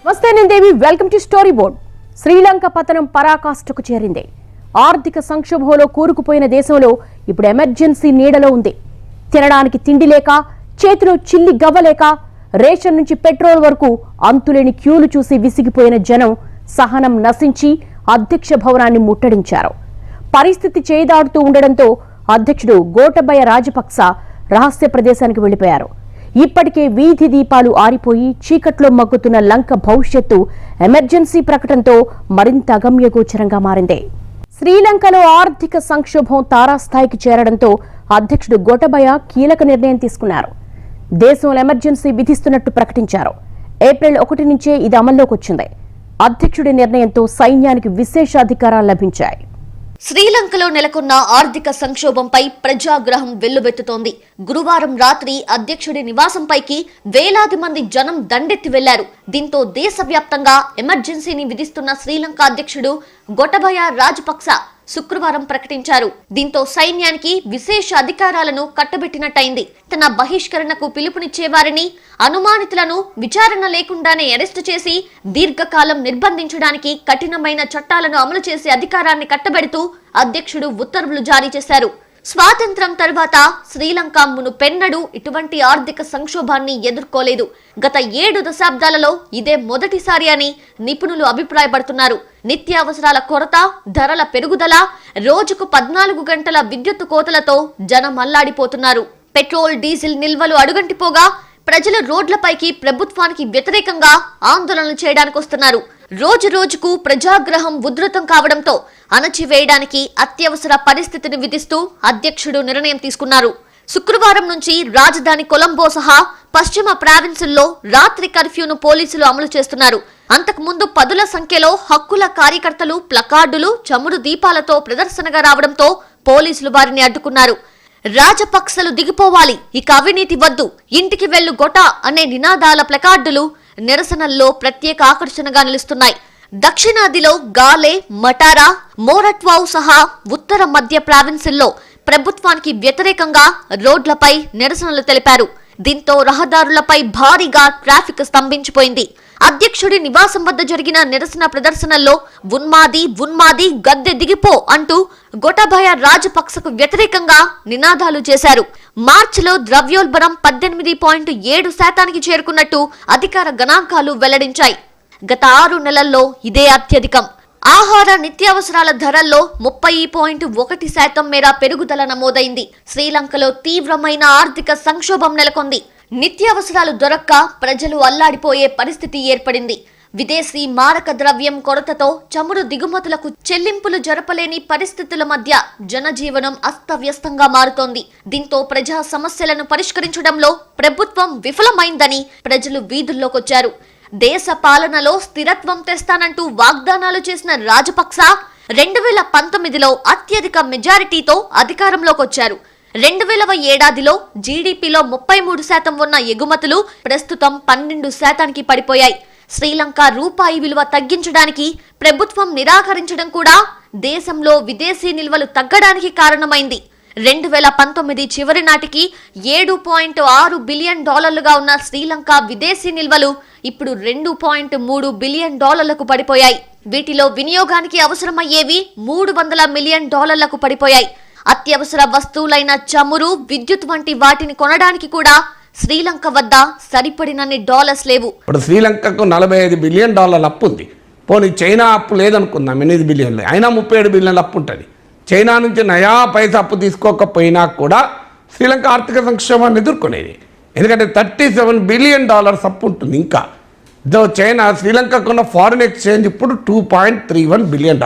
నమస్తే నేను Devi, welcome to story board. Sri Lanka పతనం పరాకాష్ఠకు చేరింది. ఆర్థిక సంక్షోభంలో కూరుకుపోయిన దేశంలో ఇప్పుడు ఎమర్జెన్సీ నీడలో ఉంది. తినడానికి తిండి లేక, చేతిలో చిల్లి గవ్వలేక, రేషన్ నుంచి పెట్రోల్ వరకు అంతులేని క్యూలు చూసి విసిగిపోయిన జనం సహనం నశించి అధ్యక్ష భవనాన్ని ముట్టడించారు. పరిస్థితి చేదాడుతూ ఉండడంతో అధ్యక్షుడు గోటబయ రాజపక్స రహస్య ప్రదేశానికి వెళ్లిపోయారు. ఇప్పటికే వీధి దీపాలు ఆరిపోయి చీకట్లో మగ్గుతున్న లంక భవిష్యత్తు ఎమర్జెన్సీ ప్రకటనతో మరింత అగమ్యగోచరంగా మారింది. శ్రీలంకలో ఆర్థిక సంక్షోభం తారాస్థాయికి చేరడంతో అధ్యక్షుడు గోటబయ కీలక నిర్ణయం తీసుకున్నారు. దేశంలో ఎమర్జెన్సీ విధిస్తున్నట్టు ప్రకటించారు. ఏప్రిల్ 1 నుంచే ఇది అమల్లోకి వచ్చింది. అధ్యక్షుడి నిర్ణయంతో సైన్యానికి విశేష అధికారాలు లభించాయి. శ్రీలంకలో నెలకొన్న ఆర్థిక సంక్షోభంపై ప్రజాగ్రహం వెల్లువెత్తుతోంది. గురువారం రాత్రి అధ్యక్షుడి నివాసంపైకి వేలాది మంది జనం దండెత్తి వెళ్లారు. దీంతో దేశవ్యాప్తంగా ఎమర్జెన్సీని విధిస్తున్న శ్రీలంక అధ్యక్షుడు గోటబయ రాజపక్స శుక్రవారం ప్రకటించారు. దీంతో సైన్యానికి విశేష అధికారాలను కట్టబెట్టినట్టయింది. తన బహిష్కరణకు పిలుపునిచ్చేవారిని, అనుమానితులను విచారణ లేకుండానే అరెస్టు చేసి దీర్ఘకాలం నిర్బంధించడానికి కఠినమైన చట్టాలను అమలు చేసే అధికారాన్ని కట్టబెడుతూ అధ్యక్షుడు ఉత్తర్వులు జారీ చేశారు. స్వాతంత్ర్యం తర్వాత శ్రీలంక మునుపెన్నడూ ఇటువంటి ఆర్థిక సంక్షోభాన్ని ఎదుర్కోలేదు. గత 7 దశాబ్దాలలో ఇదే మొదటిసారి అని నిపుణులు అభిప్రాయపడుతున్నారు. నిత్యావసరాల కొరత, ధరల పెరుగుదల, రోజుకు 14 గంటల విద్యుత్ కోతలతో జనం అల్లాడిపోతున్నారు. పెట్రోల్, డీజిల్ నిల్వలు అడుగంటిపోగా ప్రజలు రోడ్లపైకి ప్రభుత్వానికి వ్యతిరేకంగా ఆందోళనలు చేయడానికి వస్తున్నారు. రోజు రోజుకు ప్రజాగ్రహం ఉధృతం కావడంతో అణచివేయడానికి అత్యవసర పరిస్థితిని విధిస్తూ అధ్యక్షుడు నిర్ణయం తీసుకున్నారు. శుక్రవారం నుంచి రాజధాని కొలంబో సహా పశ్చిమ ప్రావిన్సుల్లో రాత్రి కర్ఫ్యూను పోలీసులు అమలు చేస్తున్నారు. అంతకుముందు పదుల సంఖ్యలో హక్కుల కార్యకర్తలు ప్లకార్డులు, చమురు దీపాలతో ప్రదర్శనగా రావడంతో పోలీసులు వారిని అడ్డుకున్నారు. రాజపక్సలు దిగిపోవాలి, ఇక అవినీతి వద్దు, ఇంటికి వెళ్ళు గొట అనే నినాదాల ప్లకార్డులు నిరసనల్లో ప్రత్యేక ఆకర్షణగా నిలుస్తున్నాయి. దక్షిణాదిలో గాలే, మటారా, మోరట్వావు సహా ఉత్తర మధ్య ప్రావిన్సుల్లో ప్రభుత్వానికి వ్యతిరేకంగా రోడ్లపై నిరసనలు తెలిపారు. దీంతో రహదారులపై భారీగా ట్రాఫిక్ స్తంభించిపోయింది. అధ్యక్షుడి నివాసం వద్ద జరిగిన నిరసన ప్రదర్శనల్లో ఉన్మాది ఉన్మాది గద్దె దిగిపో అంటూ గోటబయ రాజపక్సకు వ్యతిరేకంగా నినాదాలు చేశారు. మార్చిలో ద్రవ్యోల్బణం 18.7% చేరుకున్నట్టు అధికార గణాంకాలు వెల్లడించాయి. గత 6 నెలల్లో ఇదే అత్యధికం. ఆహార నిత్యావసరాల ధరల్లో 30.1% మేర పెరుగుదల నమోదైంది. శ్రీలంకలో తీవ్రమైన ఆర్థిక సంక్షోభం నెలకొంది. నిత్యావసరాలు దొరక్క ప్రజలు అల్లాడిపోయే పరిస్థితి ఏర్పడింది. విదేశీ మారక ద్రవ్యం కొరతతో చమురు దిగుమతులకు చెల్లింపులు జరపలేని పరిస్థితుల మధ్య జనజీవనం అస్తవ్యస్తంగా మారుతోంది. దీంతో ప్రజా సమస్యలను పరిష్కరించడంలో ప్రభుత్వం విఫలమైందని ప్రజలు వీధుల్లోకొచ్చారు. దేశ పాలనలో స్థిరత్వం తెస్తానంటూ వాగ్దానాలు చేసిన రాజపక్స 2019లో అత్యధిక మెజారిటీతో అధికారంలోకి వచ్చారు. 2000వ ఏడాదిలో జీడీపీలో 33% ఉన్న ఎగుమతులు ప్రస్తుతం 12%కి పడిపోయాయి. శ్రీలంక రూపాయి విలువ తగ్గించడానికి ప్రభుత్వం నిరాకరించడం కూడా దేశంలో విదేశీ నిల్వలు తగ్గడానికి కారణమైంది. 2019 చివరి నాటికి $7.6 బిలియన్ ఉన్న శ్రీలంక విదేశీ నిల్వలు ఇప్పుడు $2.3 బిలియన్ పడిపోయాయి. వీటిలో వినియోగానికి అవసరమయ్యేవి $300 మిలియన్ పడిపోయాయి. అత్యవసర వస్తువులైన చమురు, విద్యుత్ వంటి వాటిని కొనడానికి కూడా శ్రీలంక వద్ద సరిపడినన్ని డాలర్స్ లేవు. ఇప్పుడు శ్రీలంకకు $45 బిలియన్ అప్పు ఉంది. పోనీ చైనా అప్పు లేదనుకుందాం, 8 బిలియన్లు అయినా 37 బిలియన్ల అప్పు ఉంటుంది. చైనా నుంచి నయా పైసా అప్పు తీసుకోకపోయినా కూడా శ్రీలంక ఆర్థిక సంక్షోభాన్ని ఎదుర్కొనేది. ఎందుకంటే $37 బిలియన్ అప్పు ఉంటుంది. ఇంకా చైనా శ్రీలంకకున్న ఫారిన్ ఎక్స్చేంజ్ ఇప్పుడు $2.31 బిలియన్.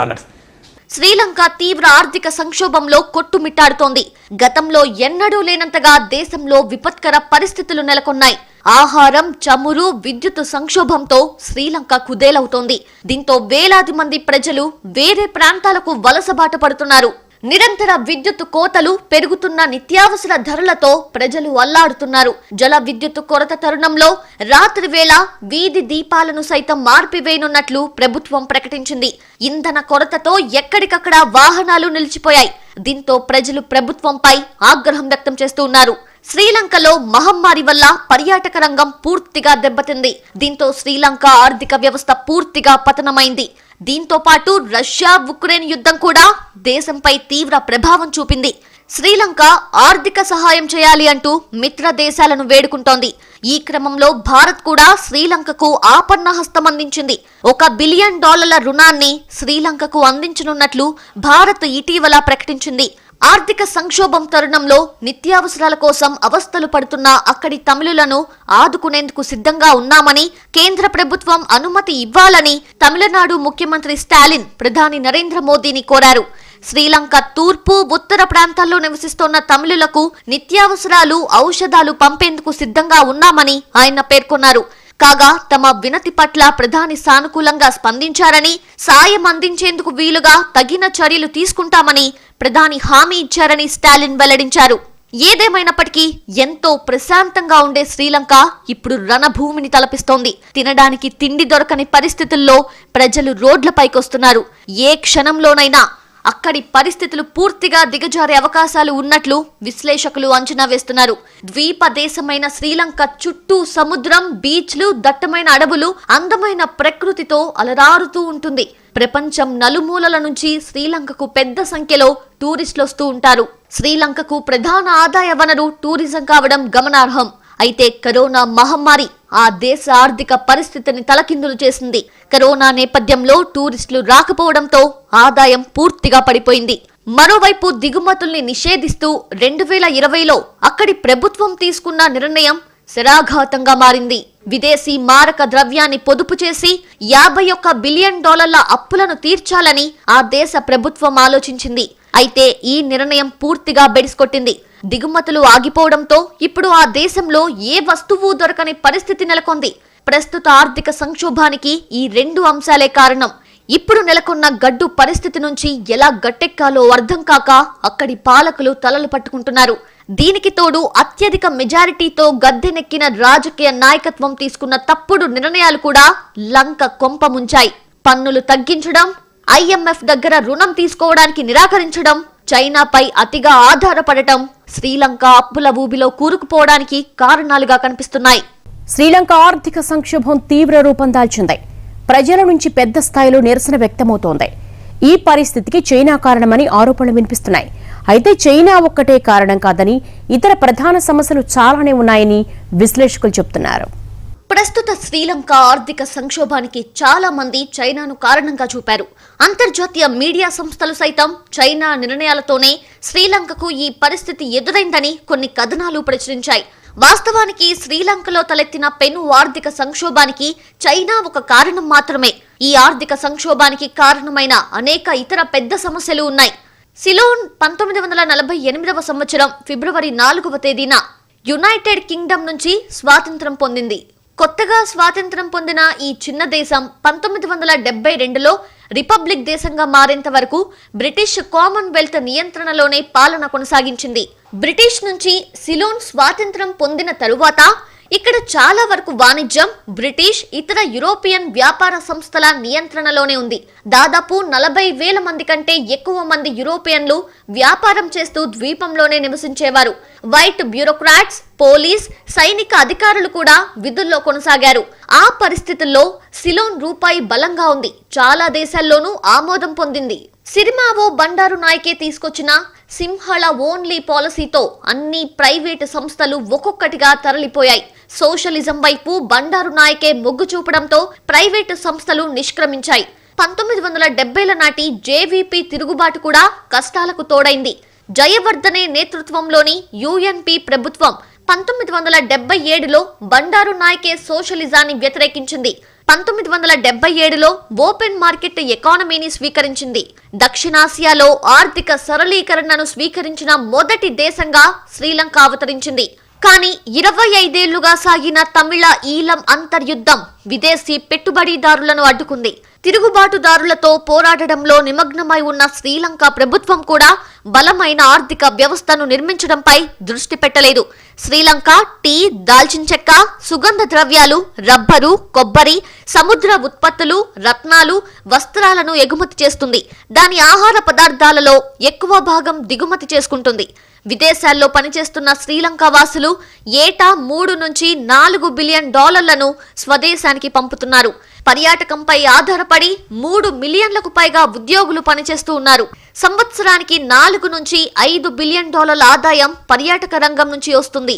శ్రీలంక తీవ్ర ఆర్థిక సంక్షోభంలో కొట్టుమిట్టాడుతోంది. గతంలో ఎన్నడూ లేనంతగా దేశంలో విపత్కర పరిస్థితులు నెలకొన్నాయి. ఆహారం, చమురు, విద్యుత్ సంక్షోభంతో శ్రీలంక కుదేలవుతోంది. దీంతో వేలాది మంది ప్రజలు వేరే ప్రాంతాలకు వలసబాట పడుతున్నారు. నిరంతర విద్యుత్ కోతలు, పెరుగుతున్న నిత్యావసర ధరలతో ప్రజలు అల్లాడుతున్నారు. జల విద్యుత్ కొరత తరుణంలో రాత్రి వేళ వీధి దీపాలను సైతం మార్పివేయనున్నట్లు ప్రభుత్వం ప్రకటించింది. ఇంధన కొరతతో ఎక్కడికక్కడ వాహనాలు నిలిచిపోయాయి. దీంతో ప్రజలు ప్రభుత్వంపై ఆగ్రహం వ్యక్తం చేస్తున్నారు. శ్రీలంకలో మహమ్మారి వల్ల పర్యాటక రంగం పూర్తిగా దెబ్బతింది. దీంతో శ్రీలంక ఆర్థిక వ్యవస్థ పూర్తిగా పతనమైంది. దీంతో పాటు రష్యా ఉక్రెయిన్ యుద్ధం కూడా దేశంపై తీవ్ర ప్రభావం చూపింది. శ్రీలంక ఆర్థిక సహాయం చేయాలి అంటూ మిత్ర దేశాలను వేడుకుంటోంది. ఈ క్రమంలో భారత్ కూడా శ్రీలంకకు ఆపన్న హస్తం అందించింది. $1 బిలియన్ రుణాన్ని శ్రీలంకకు అందించనున్నట్లు భారత్ ఇటీవల ప్రకటించింది. ఆర్థిక సంక్షోభం తరుణంలో నిత్యావసరాల కోసం అవస్థలు పడుతున్న అక్కడి తమిళులను ఆదుకునేందుకు సిద్ధంగా ఉన్నామని కేంద్ర ప్రభుత్వం అనుమతి ఇవ్వాలని తమిళనాడు ముఖ్యమంత్రి స్టాలిన్ ప్రధాని నరేంద్ర మోదీని కోరారు. శ్రీలంక తూర్పు, ఉత్తర ప్రాంతాల్లో నివసిస్తోన్న తమిళులకు నిత్యావసరాలు, ఔషధాలు పంపేందుకు సిద్ధంగా ఉన్నామని ఆయన పేర్కొన్నారు. కాగా తమ వినతి పట్ల ప్రధాని సానుకూలంగా స్పందించారని, సాయం అందించేందుకు వీలుగా తగిన చర్యలు తీసుకుంటామని ప్రధాని హామీ ఇచ్చారని స్టాలిన్ వెల్లడించారు. ఏదేమైనప్పటికీ ఎంతో ప్రశాంతంగా ఉండే శ్రీలంక ఇప్పుడు రణభూమిని తలపిస్తోంది. తినడానికి తిండి దొరకని పరిస్థితుల్లో ప్రజలు రోడ్లపైకొస్తున్నారు. ఏ క్షణంలోనైనా అక్కడి పరిస్థితులు పూర్తిగా దిగజారే అవకాశాలు ఉన్నట్లు విశ్లేషకులు అంచనా వేస్తున్నారు. ద్వీప దేశమైన శ్రీలంక చుట్టూ సముద్రం, బీచ్లు, దట్టమైన అడవులు, అందమైన ప్రకృతితో అలరారుతూ ఉంటుంది. ప్రపంచం నలుమూలల నుంచి శ్రీలంకకు పెద్ద సంఖ్యలో టూరిస్టులు వస్తూ ఉంటారు. శ్రీలంకకు ప్రధాన ఆదాయ వనరు టూరిజం కావడం గమనార్హం. అయితే కరోనా మహమ్మారి ఆ దేశ ఆర్థిక పరిస్థితిని తలకిందులు చేసింది. కరోనా నేపథ్యంలో టూరిస్టులు రాకపోవడంతో ఆదాయం పూర్తిగా పడిపోయింది. మరోవైపు దిగుమతుల్ని నిషేధిస్తూ 2020లో అక్కడి ప్రభుత్వం తీసుకున్న నిర్ణయం శరాఘాతంగా మారింది. విదేశీ మారక ద్రవ్యాన్ని పొదుపు చేసి $51 బిలియన్ అప్పులను తీర్చాలని ఆ దేశ ప్రభుత్వం ఆలోచించింది. అయితే ఈ నిర్ణయం పూర్తిగా బెడిసికొట్టింది. దిగుమతులు ఆగిపోవడంతో ఇప్పుడు ఆ దేశంలో ఏ వస్తువు దొరకని పరిస్థితి నెలకొంది. ప్రస్తుత ఆర్థిక సంక్షోభానికి ఈ 2 అంశాలే కారణం. ఇప్పుడు నెలకొన్న గడ్డు పరిస్థితి నుంచి ఎలా గట్టెక్కాలో అర్థం కాక అక్కడి పాలకులు తలలు పట్టుకుంటున్నారు. దీనికి తోడు అత్యధిక మెజారిటీతో గద్దెనెక్కిన రాజకీయ నాయకత్వం తీసుకున్న తప్పుడు నిర్ణయాలు కూడా లంక కొంప ముంచాయి. పన్నులు తగ్గించడం, IMF దగ్గర రుణం తీసుకోవడానికి నిరాకరించడం, చైనాపై అతిగా ఆధారపడటం శ్రీలంక అప్పుల ఊబిలో కూరుకుపోవడానికి కారణాలుగా కనిపిస్తున్నాయి. శ్రీలంక ఆర్థిక సంక్షోభం తీవ్ర రూపం దాల్చింది. ప్రజల నుంచి పెద్ద స్థాయిలో నిరసన వ్యక్తమవుతోంది. ఈ పరిస్థితికి చైనా కారణమని ఆరోపణలు వినిపిస్తున్నాయి. అయితే చైనా ఒక్కటే కారణం కాదని, ఇతర ప్రధాన సమస్యలు చాలానే ఉన్నాయని విశ్లేషకులు చెబుతున్నారు. ప్రస్తుత శ్రీలంక ఆర్థిక సంక్షోభానికి చాలా మంది చైనాను కారణంగా చూపారు. అంతర్జాతీయ మీడియా సంస్థలు సైతం చైనా నిర్ణయాలతోనే శ్రీలంకకు ఈ పరిస్థితి ఎదురైందని కొన్ని కథనాలు ప్రచురించాయి. వాస్తవానికి శ్రీలంకలో తలెత్తిన పెను ఆర్థిక సంక్షోభానికి చైనా ఒక కారణం మాత్రమే. ఈ ఆర్థిక సంక్షోభానికి కారణమైన అనేక ఇతర పెద్ద సమస్యలు ఉన్నాయి. సిలోన్ 1948వ సంవత్సరం ఫిబ్రవరి 4వ తేదీన యునైటెడ్ కింగ్డమ్ నుంచి స్వాతంత్రం పొందింది. కొత్తగా స్వాతంత్రం పొందిన ఈ చిన్న దేశం 1972లో రిపబ్లిక్ దేశంగా మారేంత వరకు బ్రిటిష్ కామన్వెల్త్ నియంత్రణలోనే పాలన కొనసాగించింది. బ్రిటిష్ నుంచి సిలోన్ స్వాతంత్రం పొందిన తరువాత ఇక్కడ చాలా వరకు వాణిజ్యం బ్రిటిష్, ఇతర యూరోపియన్ వ్యాపార సంస్థల నియంత్రణలోనే ఉంది. దాదాపు 40,000 మంది కంటే ఎక్కువ మంది యూరోపియన్లు వ్యాపారం చేస్తూ ద్వీపంలోనే నివసించేవారు. వైట్ బ్యూరోక్రాట్స్, పోలీస్, సైనిక అధికారులు కూడా విధుల్లో కొనసాగారు. ఆ పరిస్థితుల్లో సిలోన్ రూపాయి బలంగా ఉంది. చాలా దేశాల్లోనూ ఆమోదం పొందింది. సిరిమావో బండారు నాయకే తీసుకొచ్చిన సింహళ ఓన్లీ పాలసీతో అన్ని ప్రైవేటు సంస్థలు ఒక్కొక్కటిగా తరలిపోయాయి. సోషలిజం వైపు బండారు నాయకే మొగ్గు చూపడంతో ప్రైవేటు సంస్థలు నిష్క్రమించాయి. 1970ల నాటి JVP తిరుగుబాటు కూడా కష్టాలకు తోడైంది. జయవర్ధనే నేతృత్వంలోని UNP ప్రభుత్వం 1977లో బండారు నాయకే సోషలిజాన్ని వ్యతిరేకించింది. 1977లో ఓపెన్ మార్కెట్ ఎకానమీని స్వీకరించింది. దక్షిణాసియాలో ఆర్థిక సరళీకరణను స్వీకరించిన మొదటి దేశంగా శ్రీలంక అవతరించింది. కానీ 25 ఏళ్లుగా సాగిన తమిళ ఈలం అంతర్యుద్ధం విదేశీ పెట్టుబడిదారులను అడ్డుకుంది. తిరుగుబాటుదారులతో పోరాడడంలో నిమగ్నమై ఉన్న శ్రీలంక ప్రభుత్వం కూడా బలమైన ఆర్థిక వ్యవస్థను నిర్మించడంపై దృష్టి పెట్టలేదు. శ్రీలంక టీ, దాల్చిన చెక్క, సుగంధ ద్రవ్యాలు, రబ్బరు, కొబ్బరి, సముద్ర ఉత్పత్తులు, రత్నాలు, వస్త్రాలను ఎగుమతి చేస్తుంది. దాని ఆహార పదార్థాలలో ఎక్కువ భాగం దిగుమతి చేసుకుంటుంది. విదేశాల్లో పనిచేస్తున్న శ్రీలంక వాసులు ఏటా 3 నుంచి 4 బిలియన్ డాలర్లను స్వదేశానికి పంపుతున్నారు. పర్యాటకంపై ఆధారపడి 3 మిలియన్లకు పైగా ఉద్యోగులు పనిచేస్తూ ఉన్నారు. సంవత్సరానికి 4 నుంచి 5 బిలియన్ డాలర్ల ఆదాయం పర్యాటక రంగం నుంచి వస్తుంది.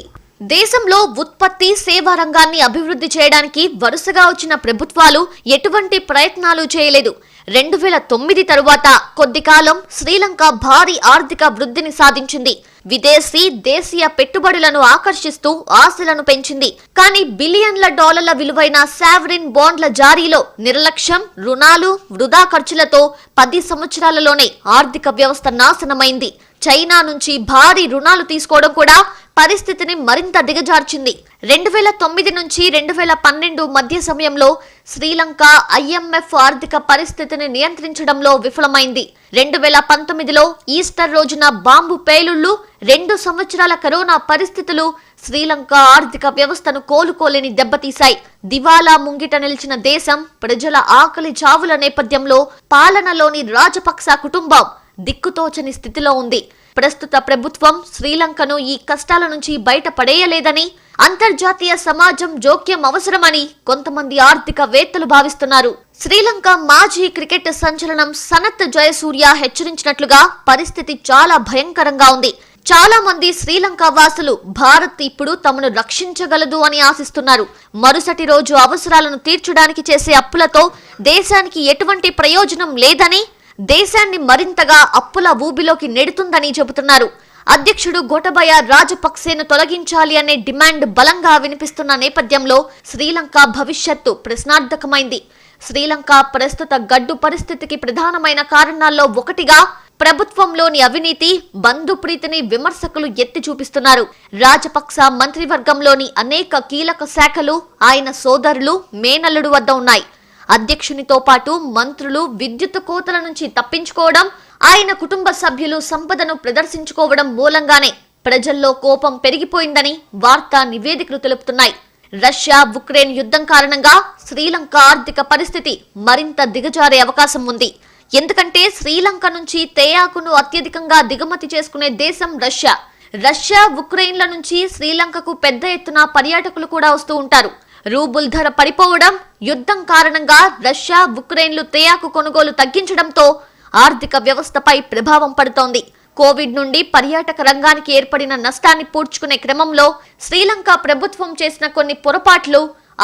దేశంలో ఉత్పత్తి, సేవా రంగాన్ని అభివృద్ధి చేయడానికి వరుసగా వచ్చిన ప్రభుత్వాలు ఎటువంటి ప్రయత్నాలు చేయలేదు. 2009 తరువాత కొద్ది కాలం శ్రీలంక భారీ ఆర్థిక వృద్ధిని సాధించింది. విదేశీ, దేశీయ పెట్టుబడులను ఆకర్షిస్తూ ఆశలను పెంచింది. కానీ బిలియన్ల డాలర్ల విలువైన సావరిన్ బాండ్ల జారీలో నిర్లక్ష్యం, రుణాలు, వృధా ఖర్చులతో 10 సంవత్సరాలలోనే ఆర్థిక వ్యవస్థ నాశనమైంది. చైనా నుంచి భారీ రుణాలు తీసుకోవడం కూడా పరిస్థితిని మరింత దిగజార్చింది. 2009 నుంచి 2012 మధ్య సమయంలో శ్రీలంక IMF ఆర్థిక పరిస్థితిని నియంత్రించడంలో విఫలమైంది. 2019లో ఈస్టర్ రోజున బాంబు పేలుళ్లు, 2 సంవత్సరాల కరోనా పరిస్థితులు శ్రీలంక ఆర్థిక వ్యవస్థను కోలుకోలేని దెబ్బతీశాయి. దివాలా ముంగిట నిలిచిన దేశం ప్రజల ఆకలి చావుల నేపథ్యంలో పాలనలోని రాజపక్స కుటుంబం దిక్కుతోచని స్థితిలో ఉంది. ప్రస్తుత ప్రభుత్వం శ్రీలంకను ఈ కష్టాల నుంచి బయటపడేయలేదని, అంతర్జాతీయ సమాజం జోక్యం అవసరమని కొంతమంది ఆర్థికవేత్తలు భావిస్తున్నారు. శ్రీలంక మాజీ క్రికెట్ సంచలనం సనత్ జయసూర్య హెచ్చరించినట్లుగా పరిస్థితి చాలా భయంకరంగా ఉంది. చాలా మంది శ్రీలంక వాసులు భారత్ ఇప్పుడు తమను రక్షించగలదు అని ఆశిస్తున్నారు. మరుసటి రోజు అవసరాలను తీర్చడానికి చేసే అప్పులతో దేశానికి ఎటువంటి ప్రయోజనం లేదని, దేశాన్ని మరింతగా అప్పుల ఊబిలోకి నెడుతుందని చెబుతున్నారు. అధ్యక్షుడు గోటబయ రాజపక్సేను తొలగించాలి అనే డిమాండ్ బలంగా వినిపిస్తున్న నేపథ్యంలో శ్రీలంక భవిష్యత్తు ప్రశ్నార్థకమైంది. శ్రీలంక ప్రస్తుత గడ్డు పరిస్థితికి ప్రధానమైన కారణాల్లో ఒకటిగా ప్రభుత్వంలోని అవినీతి, బంధుప్రీతిని విమర్శకులు ఎత్తి చూపిస్తున్నారు. రాజపక్స మంత్రివర్గంలోని అనేక కీలక శాఖలు ఆయన సోదరులు, మేనల్లుడు వద్ద ఉన్నాయి. అధ్యక్షునితో పాటు మంత్రులు విద్యుత్ కోతల నుంచి తప్పించుకోవడం, ఆయన కుటుంబ సభ్యులు సంపదను ప్రదర్శించుకోవడం మూలంగానే ప్రజల్లో కోపం పెరిగిపోయిందని వార్తా నివేదికలు తెలుపుతున్నాయి. రష్యా, ఉక్రెయిన్ యుద్ధం కారణంగా శ్రీలంక ఆర్థిక పరిస్థితి మరింత దిగజారే అవకాశం ఉంది. ఎందుకంటే శ్రీలంక నుంచి తేయాకును అత్యధికంగా దిగుమతి చేసుకునే దేశం రష్యా. రష్యా, ఉక్రెయిన్ల నుంచి శ్రీలంకకు పెద్ద ఎత్తున పర్యాటకులు కూడా వస్తూ ఉంటారు. రూబుల్ ధర పడిపోవడం, యుద్ధం కారణంగా రష్యా, ఉక్రెయిన్లు తేయాకు కొనుగోలు తగ్గించడంతో ఆర్థిక వ్యవస్థపై ప్రభావం పడుతోంది. కోవిడ్ నుండి పర్యాటక రంగానికి ఏర్పడిన నష్టాన్ని పూడ్చుకునే క్రమంలో శ్రీలంక ప్రభుత్వం చేసిన కొన్ని పొరపాట్లు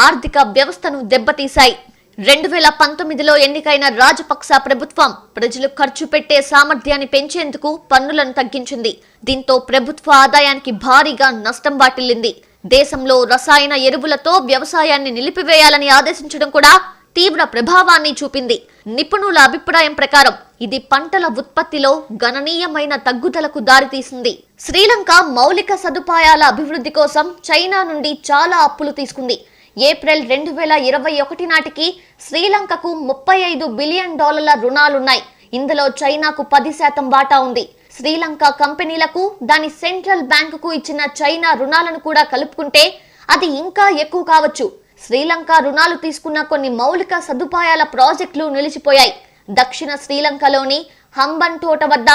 ఆర్థిక వ్యవస్థను దెబ్బతీశాయి. 2019లో ఎన్నికైన రాజపక్స ప్రభుత్వం ప్రజలు ఖర్చు పెట్టే సామర్థ్యాన్ని పెంచేందుకు పన్నులను తగ్గించింది. దీంతో ప్రభుత్వ ఆదాయానికి భారీగా నష్టం వాటిల్లింది. దేశంలో రసాయన ఎరువులతో వ్యవసాయాన్ని నిలిపివేయాలని ఆదేశించడం కూడా తీవ్ర ప్రభావాన్ని చూపింది. నిపుణుల అభిప్రాయం ప్రకారం ఇది పంటల ఉత్పత్తిలో గణనీయమైన తగ్గుదలకు దారితీసింది. శ్రీలంక మౌలిక సదుపాయాల అభివృద్ధి కోసం చైనా నుండి చాలా అప్పులు తీసుకుంది. ఏప్రిల్ 2021 నాటికి శ్రీలంకకు 35 బిలియన్ డాలర్ల రుణాలున్నాయి. ఇందులో చైనాకు 10% వాటా ఉంది. శ్రీలంక కంపెనీలకు దాని సెంట్రల్ బ్యాంకుకు ఇచ్చిన చైనా రుణాలను కూడా కలుపుకుంటే అది ఇంకా ఎక్కువ కావచ్చు. శ్రీలంక రుణాలు తీసుకున్న కొన్ని మౌలిక సదుపాయాల ప్రాజెక్టులు నిలిచిపోయాయి. దక్షిణ శ్రీలంకలోని హంబన్టోట వద్ద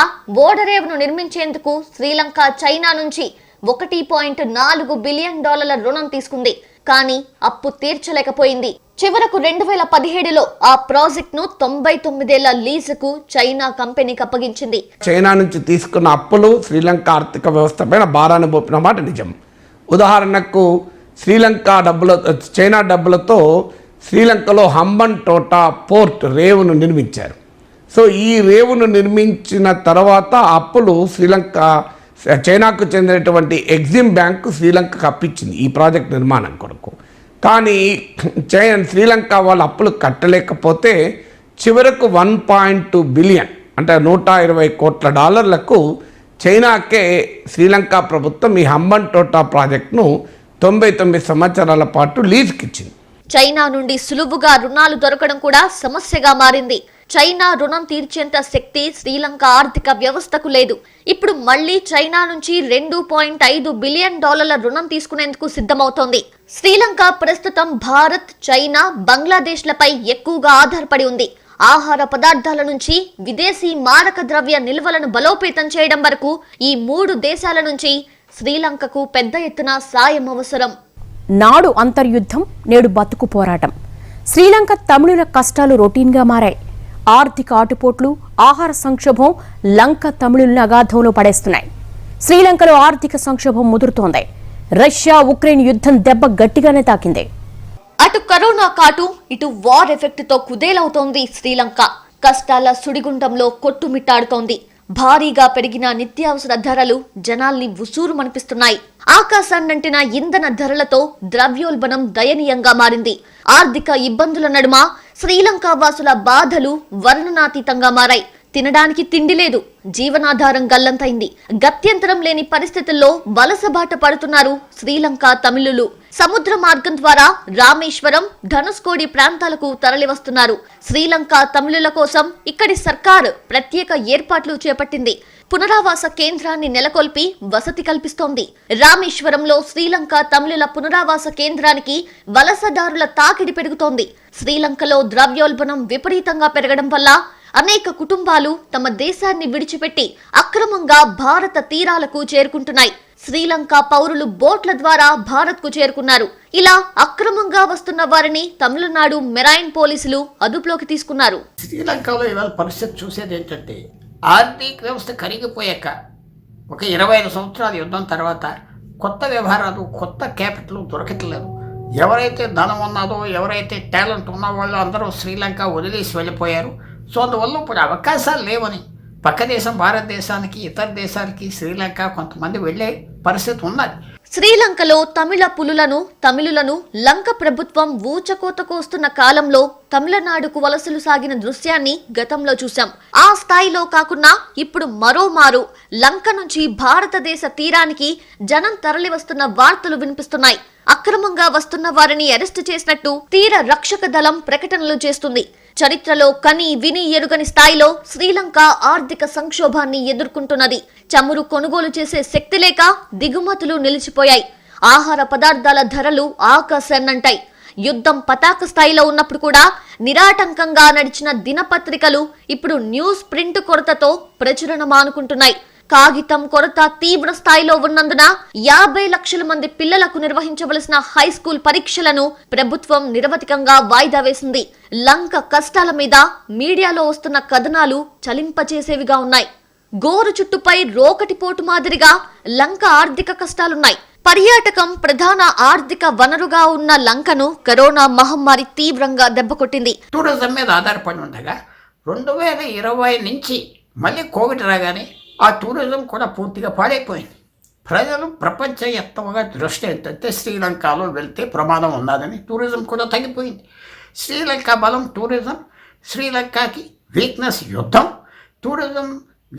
ఓడరేవును నిర్మించేందుకు శ్రీలంక చైనా నుంచి 1.4 బిలియన్ డాలర్ల రుణం తీసుకుంది. కానీ అప్పు తీర్చలేకపోయింది. చివరకు 2017లో ఆ ప్రాజెక్ట్ ను 99 ఏళ్ల లీజుకు చైనా కంపెనీకి అప్పగించింది. చైనా నుంచి తీసుకున్న అప్పులు శ్రీలంక ఆర్థిక వ్యవస్థ పైన భారాన్ని మోపిన మాట నిజం. ఉదాహరణకు చైనా డబ్బులతో శ్రీలంకలో హంబన్టోట పోర్ట్ రేవును నిర్మించారు. సో ఈ రేవును నిర్మించిన తర్వాత అప్పులు చైనాకు చెందినటువంటి ఎగ్జిమ్ బ్యాంకు శ్రీలంకకు అప్పించింది ఈ ప్రాజెక్ట్ నిర్మాణం కొరకు. కానీ శ్రీలంక వాళ్ళ అప్పులు కట్టలేకపోతే చివరకు 1.2 బిలియన్ అంటే 120 కోట్ల డాలర్లకు చైనాకే శ్రీలంక ప్రభుత్వం ఈ హంబన్టోట ప్రాజెక్టును 99 సంవత్సరాల పాటు లీజుకి ఇచ్చింది. చైనా నుండి సులువుగా రుణాలు దొరకడం కూడా సమస్యగా మారింది. చైనా రుణం తీర్చేంత శక్తి శ్రీలంక ఆర్థిక వ్యవస్థకు లేదు. ఇప్పుడు మళ్లీ చైనా నుంచి $2.5 బిలియన్ రుణం తీసుకునేందుకు సిద్ధమవుతోంది. శ్రీలంక ప్రస్తుతం భారత్, చైనా, బంగ్లాదేశ్లపై ఎక్కువగా ఆధారపడి ఉంది. ఆహార పదార్థాల నుంచి విదేశీ మారక ద్రవ్య నిల్వలను బలోపేతం చేయడం వరకు ఈ 3 దేశాల నుంచి శ్రీలంకకు పెద్ద ఎత్తున సాయం అవసరం. నాడు అంతర్యుద్ధం, నేడు బతుకు పోరాటం. శ్రీలంక తమిళుల కష్టాలు రొటీన్గా మారాయి. ఆర్థిక ఆటుపోట్లు, ఆహార సంక్షోభం లంక తమిళులను అగాధంలో పడేస్తున్నాయి. శ్రీలంకలో ఆర్థిక సంక్షోభం ముదురుతోంది. రష్యా ఉక్రెయిన్ యుద్ధం దెబ్బ గట్టిగానే తాకింది. అటు కరోనా కాటు, ఇటు వార్ ఎఫెక్ట్ తో కుదేలవుతోంది శ్రీలంక. కష్టాల సుడిగుండంలో కొట్టుమిట్టాడుతోంది. భారీగా పెరిగిన నిత్యావసర ధరలు జనాల్ని ఉసూరుమనిపిస్తున్నాయి. ఆకాశాన్నంటిన ఇంధన ధరలతో ద్రవ్యోల్బణం దయనీయంగా మారింది. ఆర్థిక ఇబ్బందుల నడుమ శ్రీలంక వాసుల బాధలు వర్ణనాతీతంగా మారాయి. తినడానికి తిండి లేదు, జీవనాధారం గల్లంతైంది. గత్యంతరం లేని పరిస్థితుల్లో వలసబాట పడుతున్నారు శ్రీలంక తమిళులు. సముద్ర మార్గం ద్వారా రామేశ్వరం, ధనుష్కోడి ప్రాంతాలకు తరలివస్తున్నారు. శ్రీలంక తమిళుల కోసం ఇక్కడి సర్కారు ప్రత్యేక ఏర్పాట్లు చేపట్టింది. పునరావాస కేంద్రాన్ని నెలకొల్పి వసతి కల్పిస్తోంది. రామేశ్వరంలో శ్రీలంక తమిళుల పునరావాస కేంద్రానికి వలసదారుల తాకిడి పెరుగుతోంది. శ్రీలంకలో ద్రవ్యోల్బణం విపరీతంగా పెరగడం వల్ల అనేక కుటుంబాలు తమ దేశాన్ని విడిచిపెట్టి అక్రమంగా భారత తీరాలకు చేరుకుంటున్నాయి. శ్రీలంక పౌరులు బోట్ల ద్వారా భారత్ కు చేరుకున్నారు. ఇలా అక్రమంగా వస్తున్న వారిని తమిళనాడు మెరైన్ పోలీసులు అదుపులోకి తీసుకున్నారు. శ్రీలంకలో ఇవాళ పరిస్థితి చూసేది ఏంటంటే, ఆర్థిక వ్యవస్థ కరిగిపోయాక ఒక 25 సంవత్సరాల యుద్ధం తర్వాత కొత్త వ్యవహారాలు, కొత్త క్యాపిటల్ దొరకట్లేదు. ఎవరైతే ధనం ఉన్నదో, ఎవరైతే టాలెంట్ ఉన్న వాళ్ళు అందరూ శ్రీలంక వదిలేసి వెళ్ళిపోయారు. సో అందువల్ల ఇప్పుడు అవకాశాలు లేవని పక్క దేశం భారతదేశానికి, ఇతర దేశాలకి శ్రీలంక కొంతమంది వెళ్ళే పరిస్థితి ఉన్నది. శ్రీలంకలో తమిళ పులులను, తమిళులను లంక ప్రభుత్వం ఊచకోతకు వస్తున్న కాలంలో తమిళనాడుకు వలసలు సాగిన దృశ్యాన్ని గతంలో చూశాం. ఆ స్థాయిలో కాకుండా ఇప్పుడు మరోమారు లంక నుంచి భారతదేశ తీరానికి జనం తరలి వస్తున్న వార్తలు వినిపిస్తున్నాయి. అక్రమంగా వస్తున్న వారిని అరెస్టు చేసినట్టు తీర రక్షక దళం ప్రకటనలు చేస్తుంది. చరిత్రలో కని విని ఎరుగని స్థాయిలో శ్రీలంక ఆర్థిక సంక్షోభాన్ని ఎదుర్కొంటున్నది. చమురు కొనుగోలు చేసే శక్తి లేక దిగుమతులు నిలిచిపోయాయి. ఆహార పదార్థాల ధరలు ఆకాశాన్నంటాయి. యుద్ధం పతాక స్థాయిలో ఉన్నప్పుడు కూడా నిరాటంకంగా నడిచిన దినపత్రికలు ఇప్పుడు న్యూస్ ప్రింట్ కొరతతో ప్రచురణ మానుకుంటున్నాయి. కాగితం కొరత తీవ్ర స్థాయిలో ఉన్నందున 50 లక్షల మంది పిల్లలకు నిర్వహించవలసిన హై స్కూల్ పరీక్షలను ప్రభుత్వం నిరవధికంగా వాయిదా వేసింది. లంక కష్టాల మీద మీడియాలో వస్తున్న కథనాలు చలింపచేసేవిగా ఉన్నాయి. గోరు చుట్టుపై రోకటిపోటు మాదిరిగా లంక ఆర్థిక కష్టాలున్నాయి. పర్యాటకం ప్రధాన ఆర్థిక వనరుగా ఉన్న లంకను కరోనా మహమ్మారి తీవ్రంగా దెబ్బకొట్టింది. టూరిజం మీద ఆధారపడి ఉండగా 2020 నుంచి మళ్ళీ కోవిడ్ రాగానే ఆ టూరిజం కూడా పూర్తిగా పాడైపోయింది. ప్రజలు ప్రపంచవ్యాప్తంగా దృష్టి ఏంటంటే శ్రీలంకలో వెళ్తే ప్రమాదం ఉన్నదని టూరిజం కూడా తగ్గిపోయింది. శ్రీలంక బలం టూరిజం, శ్రీలంకకి వీక్నెస్ యుద్ధం. టూరిజం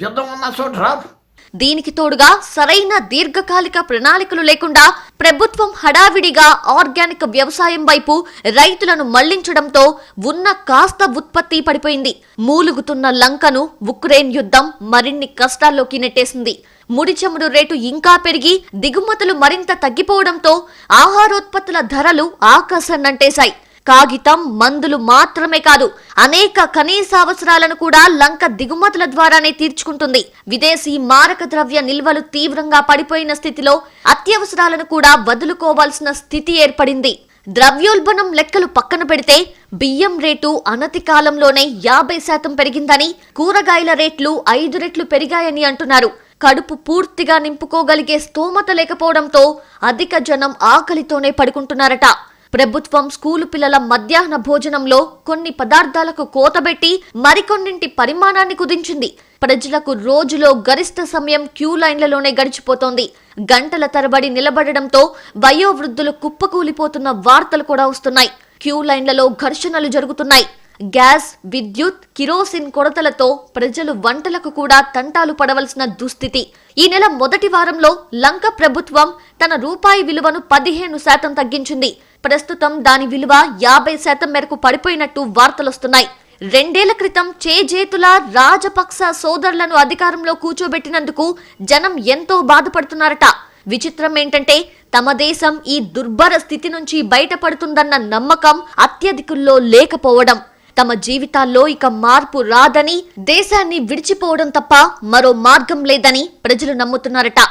యుద్ధం ఉన్న చోట రాదు. దీనికి తోడుగా సరైన దీర్ఘకాలిక ప్రణాళికలు లేకుండా ప్రభుత్వం హడావిడిగా ఆర్గానిక్ వ్యవసాయం వైపు రైతులను మళ్లించడంతో ఉన్న కాస్త ఉత్పత్తి పడిపోయింది. మూలుగుతున్న లంకను ఉక్రెయిన్ యుద్ధం మరిన్ని కష్టాల్లోకి నెట్టేసింది. ముడి చమురు రేటు ఇంకా పెరిగి దిగుమతులు మరింత తగ్గిపోవడంతో ఆహారోత్పత్తుల ధరలు ఆకాశాన్నంటేశాయి. కాగితం, మందులు మాత్రమే కాదు, అనేక కనీస అవసరాలను కూడా లంక దిగుమతుల ద్వారానే తీర్చుకుంటుంది. విదేశీ మారక ద్రవ్య నిల్వలు తీవ్రంగా పడిపోయిన స్థితిలో అత్యవసరాలను కూడా వదులుకోవాల్సిన స్థితి ఏర్పడింది. ద్రవ్యోల్బణం లెక్కలు పక్కన పెడితే బియ్యం రేటు అనతి కాలంలోనే 50% పెరిగిందని, కూరగాయల రేట్లు 5 రెట్లు పెరిగాయని అంటున్నారు. కడుపు పూర్తిగా నింపుకోగలిగే స్తోమత లేకపోవడంతో అధిక జనం ఆకలితోనే పడుకుంటున్నారట. ప్రభుత్వం స్కూలు పిల్లల మధ్యాహ్న భోజనంలో కొన్ని పదార్థాలకు కోతబెట్టి మరికొన్నింటి పరిమాణాన్ని కుదించింది. ప్రజలకు రోజులో గరిష్ట సమయం క్యూ లైన్లలోనే గడిచిపోతోంది. గంటల తరబడి నిలబడడంతో వయోవృద్ధులు కుప్పకూలిపోతున్న వార్తలు కూడా వస్తున్నాయి. క్యూ లైన్లలో ఘర్షణలు జరుగుతున్నాయి. గ్యాస్, విద్యుత్, కిరోసిన్ కొరతలతో ప్రజలు వంటలకు కూడా తంటాలు పడవలసిన దుస్థితి. ఈ నెల మొదటి వారంలో లంక ప్రభుత్వం తన రూపాయి విలువను 15% తగ్గించింది. ప్రస్తుతం దాని విలువ 50% మేరకు పడిపోయినట్టు వార్తలొస్తున్నాయి. 2 ఏళ్ల క్రితం చేజేతుల రాజపక్స సోదరులను అధికారంలో కూర్చోబెట్టినందుకు జనం ఎంతో బాధపడుతున్నారట. విచిత్రం ఏంటంటే తమ దేశం ఈ దుర్భర స్థితి నుంచి బయటపడుతుందన్న నమ్మకం అత్యధికుల్లో లేకపోవడం. తమ జీవితాల్లో ఇక మార్పు రాదని, దేశాన్ని విడిచిపోవడం తప్ప మరో మార్గం లేదని ప్రజలు నమ్ముతున్నారట.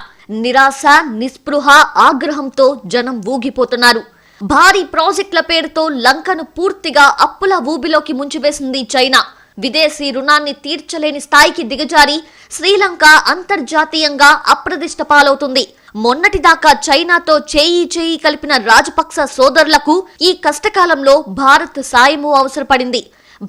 నిరాశ, నిస్పృహ, ఆగ్రహంతో జనం ఊగిపోతున్నారు. భారీ ప్రాజెక్టుల పేరుతో లంకను పూర్తిగా అప్పుల ఊబిలోకి ముంచివేసింది చైనా. విదేశీ రుణాన్ని తీర్చలేని స్థాయికి దిగజారి శ్రీలంక అంతర్జాతీయంగా అప్రదిష్ట పాలవుతుంది. మొన్నటిదాకా చైనాతో చేయి కలిపిన రాజపక్స సోదరులకు ఈ కష్టకాలంలో భారత్ సాయము అవసరపడింది.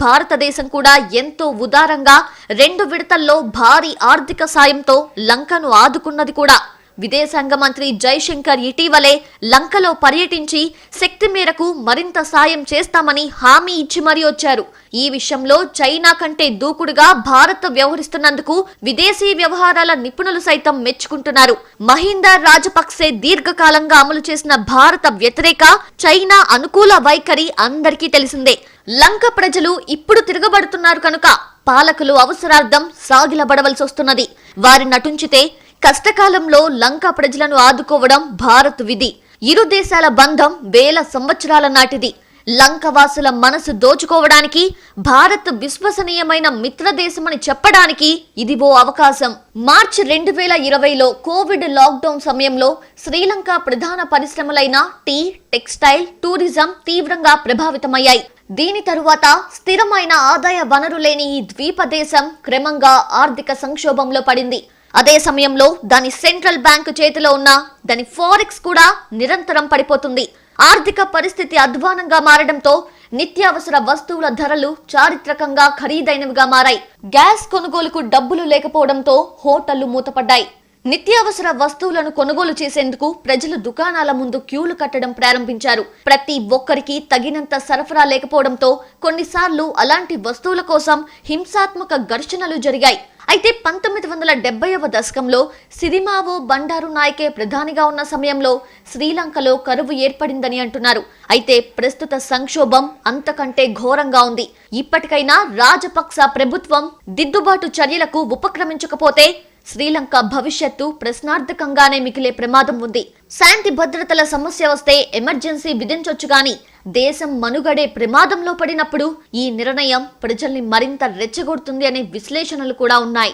భారతదేశం కూడా ఎంతో ఉదారంగా 2 విడతల్లో భారీ ఆర్థిక సాయంతో లంకను ఆదుకున్నది కూడా. విదేశాంగ మంత్రి జైశంకర్ ఇటీవలే లంకలో పర్యటించి శక్తి మేరకు మరింత సాయం చేస్తామని హామీ ఇచ్చి మరీ వచ్చారు. ఈ విషయంలో చైనా కంటే దూకుడుగా భారత్ వ్యవహరిస్తున్నందుకు విదేశీ వ్యవహారాల నిపుణులు సైతం మెచ్చుకుంటున్నారు. మహిందా రాజపక్సే దీర్ఘకాలంగా అమలు చేసిన భారత వ్యతిరేక, చైనా అనుకూల వైఖరి అందరికీ తెలిసిందే. లంక ప్రజలు ఇప్పుడు తిరగబడుతున్నారు కనుక పాలకులు అవసరార్థం సాగిలబడవలసి వస్తున్నది. వారి నటుంచితే కష్టకాలంలో లంక ప్రజలను ఆదుకోవడం భారత్ విధి. ఇరు దేశాల బంధం వేల సంవత్సరాల నాటిది. లంకవాసుల మనసు దోచుకోవడానికి భారత్ విశ్వసనీయమైన మిత్రదేశమని చెప్పడానికి ఇది ఓ అవకాశం. మార్చి 2020లో కోవిడ్ లాక్డౌన్ సమయంలో శ్రీలంక ప్రధాన పరిశ్రమలైన టీ, టెక్స్టైల్, టూరిజం తీవ్రంగా ప్రభావితమయ్యాయి. దీని తరువాత స్థిరమైన ఆదాయ వనరు లేని ఈ ద్వీప దేశం క్రమంగా ఆర్థిక సంక్షోభంలో పడింది. అదే సమయంలో దాని సెంట్రల్ బ్యాంకు చేతిలో ఉన్న దాని ఫారెక్స్ కూడా నిరంతరం పడిపోతుంది. ఆర్థిక పరిస్థితి అధ్వానంగా మారడంతో నిత్యావసర వస్తువుల ధరలు చారిత్రకంగా ఖరీదైనవిగా మారాయి. గ్యాస్ కొనుగోలుకు డబ్బులు లేకపోవడంతో హోటళ్లు మూతపడ్డాయి. నిత్యావసర వస్తువులను కొనుగోలు చేసేందుకు ప్రజలు దుకాణాల ముందు క్యూలు కట్టడం ప్రారంభించారు. ప్రతి ఒక్కరికి తగినంత సరఫరా లేకపోవడంతో కొన్నిసార్లు అలాంటి వస్తువుల కోసం హింసాత్మక ఘర్షణలు జరిగాయి. అయితే 1970వ దశకంలో సిరిమావో బండారు నాయకే ప్రధానిగా ఉన్న సమయంలో శ్రీలంకలో కరువు ఏర్పడిందని అంటున్నారు. అయితే ప్రస్తుత సంక్షోభం అంతకంటే ఘోరంగా ఉంది. ఇప్పటికైనా రాజపక్స ప్రభుత్వం దిద్దుబాటు చర్యలకు ఉపక్రమించకపోతే శ్రీలంక భవిష్యత్తు ప్రశ్నార్థకంగానే మిగిలే ప్రమాదం ఉంది. శాంతి భద్రతల సమస్య వస్తే ఎమర్జెన్సీ విధించొచ్చు గాని దేశం మనుగడే ప్రమాదంలో పడినప్పుడు ఈ నిర్ణయం ప్రజల్ని మరింత రెచ్చగొడుతుంది అనే విశ్లేషణలు కూడా ఉన్నాయి.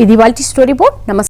ఇది వాల్టి స్టోరీ బోర్డ్. నమస్తే.